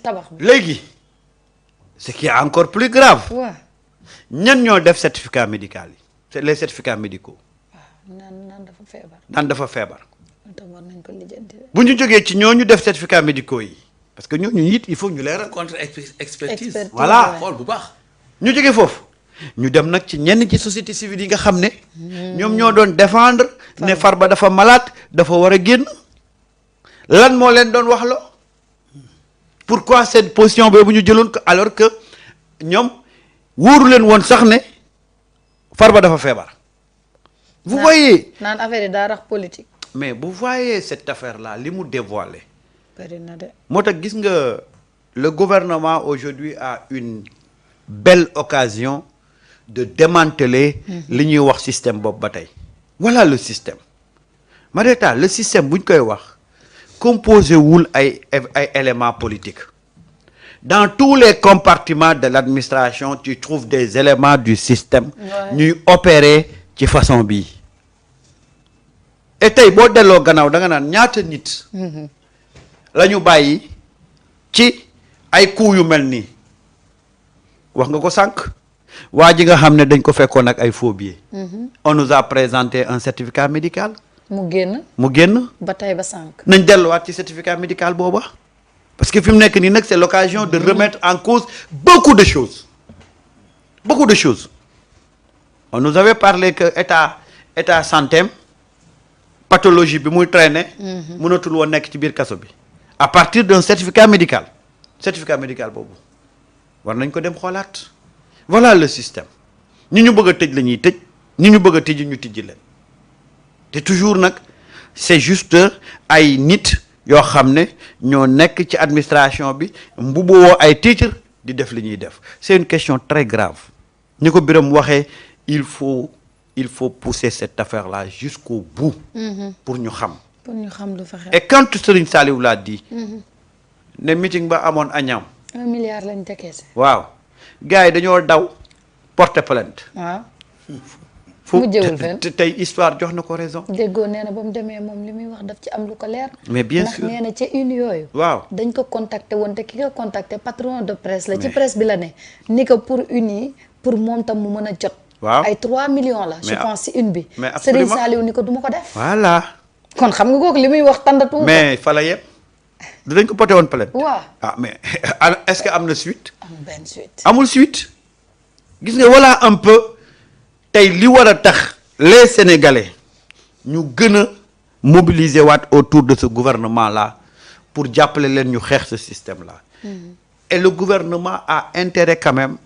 tabax bi. léegi ce qui est encore plus grave. waaw. ñan ñoo def certificat médical yi c'est les certificats médicaux. naan dafa feebar. naan dafa feebar. tam war nañ ko lijjanti. bu ñu jógee ci ñooñu def certificats médicaux yi parce que ñooñu it il faut ñu leeral. contre expertise. voilà xool bu baax. ñu jógee foofu ñu dem nag ci ñenn ci société civile yi nga xam ne. ñoom ñoo doon défendre. ne Farba dafa malade dafa war a génn. lan moo leen doon wax lo pourquoi cette position boobu ñu jëloon ko alors que ñoom wóoru leen woon sax ne Farba dafa feebar. vous voyez. naan affaire yi daa rax politique. mais vous voyez cette affaire là li mu dévoilé. bëri na de. moo tax gis nga le gouvernement aujourd'hui a une belle occasion de démanteler li ñuy wax système boobu ba tey. voilà le système Marieta le système bu ñu koy wax composé wul ay éléments politiques dans tous les compartiments de l'administration tu trouves des éléments du système ñuy opérer ci façon bii et tey boo delloo gannaaw da nga naan ñaata nit la ñu bàyyi ci ay coups yu mel nii wax nga ko sànq waa ji nga xam ne dañ ko fekkoon ak ay faux billets. On nous a présenté un certificat médical. mu génn. ba tey ba sànq. nañ delluwaat ci certificat médical booba parce que fi mu nekk nii nag c'est l'occasion de remettre en cause beaucoup de choses. On nous avait parlé que état santé pathologie bi muy traîner. mënatul woon nekk ci biir kaso bi. à partir d'un certificat médical boobu war nañ ko dem xoolaat. voilà le système ñi ñu bëgg a tëj la ñuy tëj ñi ñu bëgg a tijji ñu tijji leen te toujours nag c'est juste ay nit yoo xam ne ñoo nekk ci administration bi mbubboo ay titre di def li ñuy def c'est une question très grave ñi ko Birame waxee il faut pousser cette affaire-là jusqu'au bout. pour ñu xam. lu fa xew. et quand Serigne Saliou l'a dit. ne meeting ba amoon Agnam. 1 milliard lañ décaissé. waaw. gars yi dañoo daw porter plainte. waaw. fu mujjewul fenn tey histoire jox na ko raison. déggoo nee na ba mu demee moom li muy wax daf ci am lu ko leer. mais bien sûr ndax nee na ca une yooyu. waaw dañ ko contacter woon te ki nga contacter patron de presse la. ci presse bi la ne. ni ko pour une yi pour moom tam mu mën a jot. waaw ay 3 millions la. je pense si une bi. mais absolument Serigne Saliou ni ko du ma ko def. voilà. kon xam nga kooku li muy wax tàndatu. mais fa la yëpp. dinañ ko porté woon plainte. waaw mais est-ce que am na suite. amul benn suite. amul suite. gis nga voilà un peu tey li war a tax les Sénégalais ñu gën a mobiliser waat autour de ce gouvernement là pour jàppale leen ñu xeex ce système là. Et le gouvernement a intérêt quand même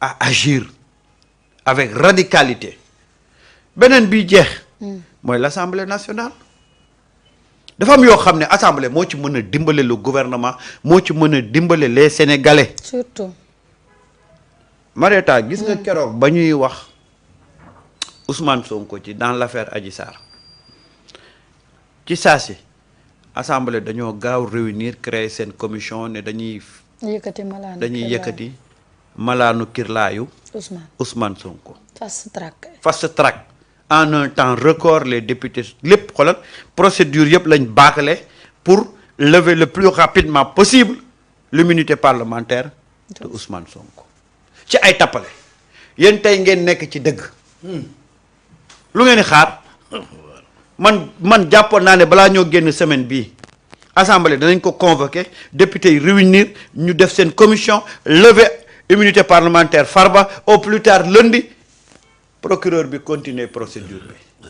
à agir avec radicalité. beneen bi jeex. mooy l'Assemblée nationale. dafa am yoo xam ne assemblée moo ci mën a dimbale le gouvernement moo ci mën a dimbale les Sénégalais. surtout. Marieta gis nga keroog ba ñuy wax Ousmane Sonko ci dans l'affaire Adji Sarr ci saa si assemblée dañoo gaaw réunir créer seen commission ne dañuy yëkkati malaanu kirlaayu Ousmane Sonko. fast track en un temps record les députés lépp xoolal procédure yëpp lañ bâclé pour lever le plus rapidement possible l'immunité parlementaire de Ousmane Sonko. ci ay tappale yéen tey ngeen nekk ci dëgg lu ngeen di xaar man jàppoon naa ne balaa ñoo génn semaine bii assemblée danañ ko convoquer député yi réunir ñu def seen commission lever immunité parlementaire Farba au plus tard lundi procureur bi continuer procédure bi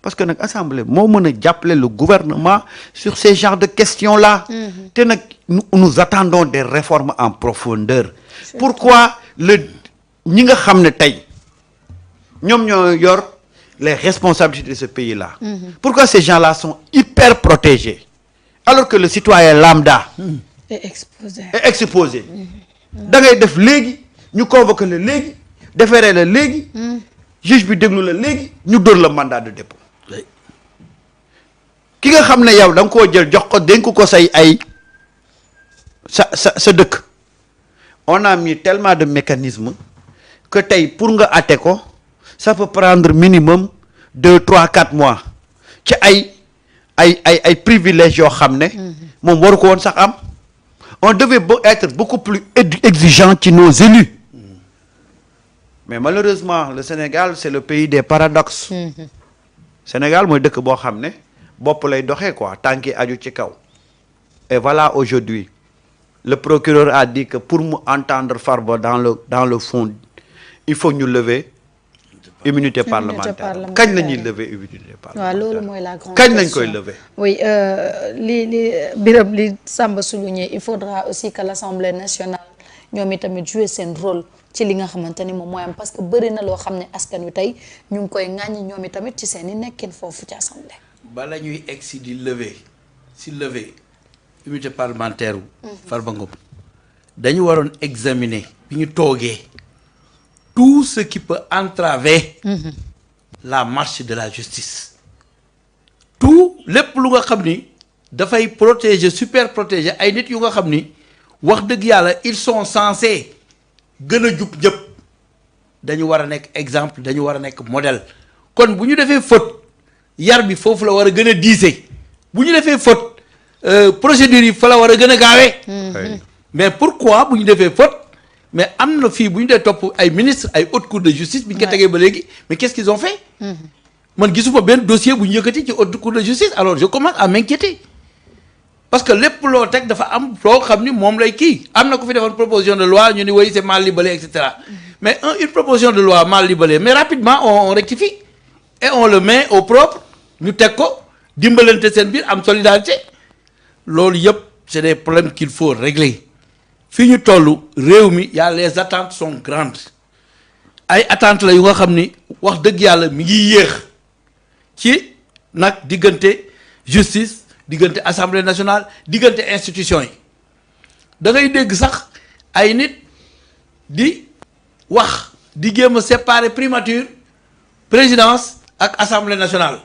parce que nag assemblée moo mën a jàppale le gouvernement sur ces genres de questions là te nag nous attendons des réformes en profondeur. Pourquoi ñi nga xam ne tey ñoom ñoo yor les responsabilités de ce pays là. Pourquoi ces gens là sont hyper protégés alors que le citoyen lambda est exposé. da ngay def léegi ñu convoqué la léegi déféré la léegi. juge bi déglu la léegi ñu dóor la mandat de dépôt. ki nga xam ne yow da nga koo jël jox ko dénk ko say ay sa dëkk. On a mis tellement de mécanismes que tey pour nga atte ko ça peut prendre minimum 2, 3, 4 mois ci ay privilèges yoo xam ne moom waru ko woon sax am on devait être beaucoup plus exigeant ci nos élus. Mais malheureusement le Sénégal c'est le pays des paradoxes. Sénégal mooy dëkk boo xam ne bopp lay doxee quoi tànki aju ci kaw. Et voilà aujourd'hui le procureur a dit que pour mu entendre Farba dans le fond il faut ñu lever immunité parlementaire. kañ la ñuy lever immunité parlementaire. waaw loolu mooy la grande kañ lañ koy lever. oui li Birame li Samba souligné il faudra aussi que l'Assemblée nationale ñoom itamit jouer seen rôle ci li nga xamante ni moom mooy am parce que bëri na loo xam ne askan wi tey ñu ngi koy ŋàññi ñoom itamit ci seen i nekkin foofu ci assemblée. bala ñuy egsi di lever immunité parlementaire wu Farba Ngom dañu waroon examiner bi ñu toogee tout ce qui peut entraver la marche de la justice tout lépp lu nga xam ni dafay protéger super protéger ay nit yu nga xam ni wax dëgg yàlla ils sont censés gën a jub ñëpp dañu war a nekk exemple dañu war a nekk modèle kon bu ñu defee faute yar bi foofu la war a gën a diise bu ñu defee faute procédure yi fa la war a gën a gaawee. mais pourquoi bu ñu defee faute mais am na fii bu ñu dee topp ay ministre ay haute cour de justice bi ñu ko tegee ba léegi mais qu'est-ce qu'ils ont fait. man gisuma benn dossier bu ñu yëkkati ci haute cour de justice alors je commence à m'inquiéter parce que lépp loo teg dafa am loo xam ni moom lay kii am na ku fi defoon proposition de loi ñu ni oui c'est mal libellé et cetera mais une proposition de loi mal libellée mais rapidement on rectifie et on le met au propre ñu teg ko dimbalante seen biir am solidarité. loolu yëpp c'est des problèmes qu'il faut régler fii ñu toll réew mi y a les attentes sont grandes ay attentes la yu nga xam ni wax dëgg yàlla mi ngi yéex ci nag diggante justice diggante assemblée nationale diggante institution yi da ngay dégg sax ay nit di wax di jéem a séparer primature présidence ak assemblée nationale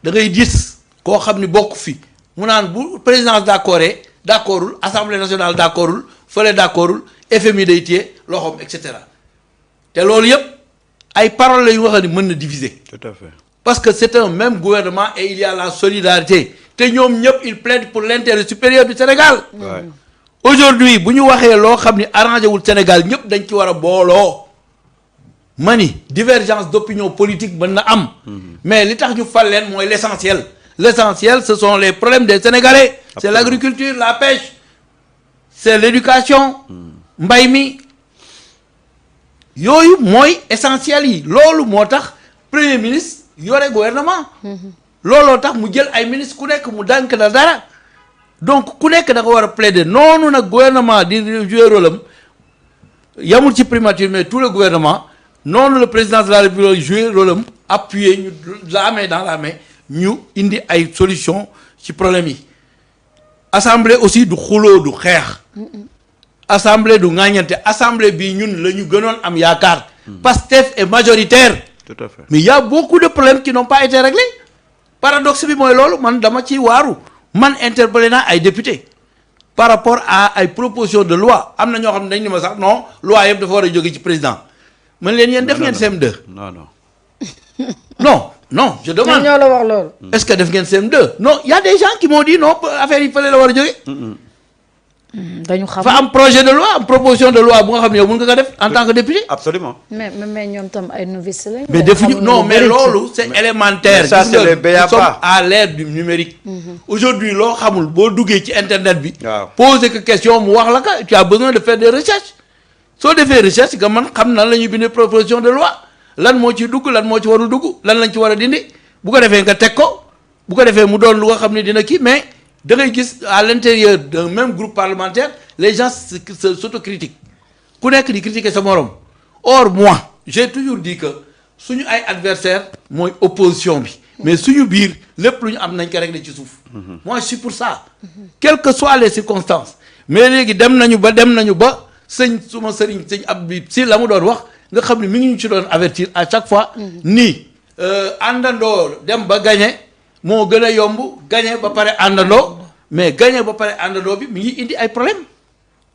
da ngay gis koo xam ni bokk fi mu naan bu présidence d'accordul assemblée nationale d'accordul fële d'accordul FMI day téye loxoom et cetera te loolu yëpp ay paroles la yu nga xam ne mën na diviser. Tout à fait. parce que c'est un même gouvernement et il y a la solidarité te ñoom ñëpp ils plaident pour l'intérêt supérieur du Sénégal. Ouais. Aujourd'hui bu ñu waxee loo xam ni arrangé wul Sénégal ñëpp dañ ci war a booloo mani divergence d'opinion politique mën na am. mais li tax ñu fal leen mooy l'essentiel. L'essentiel, ce sont les problèmes des Sénégalais. Absolument. C'est l'agriculture, la pêche, c'est l'éducation, mbay mi yooyu mooy essentiel yi loolu moo tax premier ministre yore gouvernement. looloo tax mu jël ay ministre ku nekk mu dànk na dara donc ku nekk da nga war a plaider noonu nag gouvernement di jouer rôle am yamul ci primature mais tout le gouvernement noonu le président de la République jouer rôle am appuyer ñu la main dans la main. ñu indi ay solution ci problème yi assemblée aussi du xuloo du xeex assemblée du ŋàññante assemblée bi ñun la ñu gënoon am yaakaar Pastef est majoritaire. Tout à fait. mais il y a beaucoup de problèmes qui n'ont pas été réglés paradoxe bi mooy loolu man dama ci waaru man interpellé naa ay députés par rapport à ay propositions de loi am na ñoo xam ne dañ ni ma sax non loi yëpp dafa war a jóge ci président man leen yéen def ngeen CM2 non je demande ñoo la wax loolu. est-ce que def ngeen CM2 non il y a des gens qui m'ont dit non affaire yi fële la war a jóge dañu xam fa am projet de loi am proposition de loi bu nga xam ne yow mën nga ko def en tant que député. Absolument. mais ñoom tam ay novices lañu. mais defuñu non mais loolu c'est élémentaire. mais ça c'est les nous sommes à l'ère du numérique. Aujourd'hui loo xamul boo duggee ci internet bi. waaw poser que question mu wax la ka tu as besoin de faire des recherches soo defee recherche nga man xam nan la ñuy bindee proposition de loi lan moo ci dugg lan moo ci warul dugg lan lañ ci war a dindi bu ko defee nga teg ko bu ko defee mu doon lu nga xam ne dina kii mais da ngay gis à l'intérieur d'un même groupe parlementaire les gens s'autocritiquent ku nekk di critiquer sa morom or moi j'ai toujours dit que suñu ay adversaire mooy opposition bi mais suñu biir lépp lu ñu am nañ ko régler ci suuf. moi je suis pour ça. quelles que soient les circonstances mais léegi dem nañu ba suma sëriñ sëñ Abdou si la mu doon wax nga xam ne mi ngi ñu ci doon avertir à chaque fois. nii àndandoo dem ba gagné moo gën a yomb gagné ba pare àndandoo mais gagné ba pare àndandoo bi mi ngi indi ay problème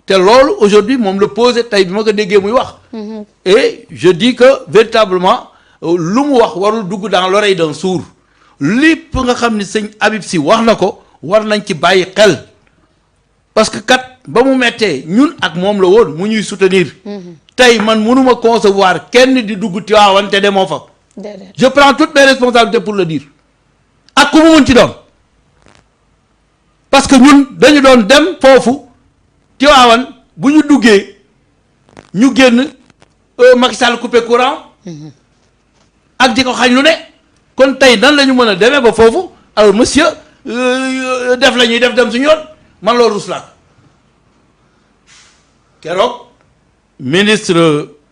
te loolu aujourd'hui moom la posé tey bi ma ko déggee muy wax. et je dis que véritablement lu mu wax warul dugg dans l'oreille d'un sourd lépp nga xam ni sëñ Habib Sy wax na ko war nañ ci bàyyi xel parce que kat ba mu mettee ñun ak moom la woon mu ñuy soutenir. tey man mënuma concevoir kenn di dugg Tivaouane te demoo fa. déedéet je prends toutes mes responsabilités pour le dire ak ku mu mën ci doon parce que ñun dañu doon dem foofu Tivaouane bu ñu duggee ñu génn Macky Sall coupé courant ak di ko xañ lu ne kon tey nan la ñu mën a demee ba foofu alors monsieur def la ñuy def dem suñu yoon man loolu ruslaa keroog ministre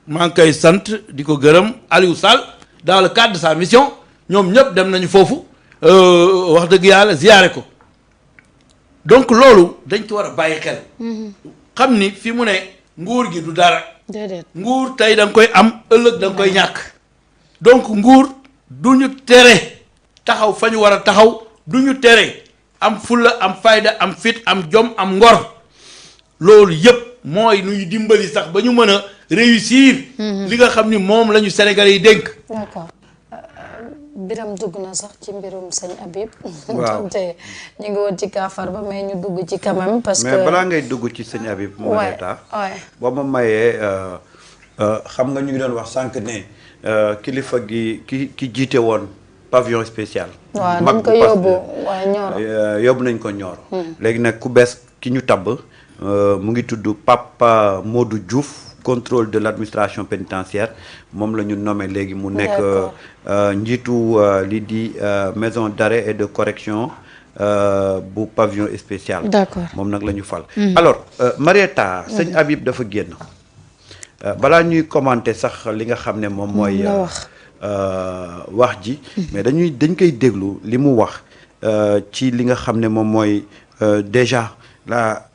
maa ngi koy sant di ko gërëm Aliou Sall dans le cadre de sa mission ñoom ñëpp dem nañu foofu wax dëgg yàlla ziyaare ko donc loolu dañ ci war a bàyyi xel xam ni fi mu ne nguur gi du dara déedéet nguur tey da nga koy am ëllëg da nga koy ñàkk donc nguur du ñu tere taxaw fa ñu war a taxaw du ñu tere am fulla am fayda am fit am jom am ngor loolu yëpp mooy nuy dimbali sax ba ñu mën a réussir li nga xam ni moom la ñu Sénégalais yi dénk. d'accord Biram dugg na sax ci mbirum sëñ Habib. waaw donte ñu ngi woon ci kaafar ba mais ñu dugg ci quand même parce que mais balaa ngay dugg ci sëñ Habib. waay boo ma mayee xam nga ñu ngi doon wax sànq ne kilifa gi ki jiite woon pavillon spécial. waaw dañ ko yóbbu waaye Nioro. yóbbu nañ ko Nioro. léegi nag ku bees ki ñu tabb mu ngi tudd Papa Modou Diouf. contrôle de l'administration pénitentiaire moom la ñu nommé léegi mu nekk njiitu lii di maison d'arrêt et de correction bu pavillon spécial. d'accord moom nag la ñu fal. alors Marieta sëñ Habib dafa génn balaa ñuy commenter sax li nga xam ne moom mooy wax ji mais dañ koy déglu li mu wax ci li nga xam ne moom mooy déjà la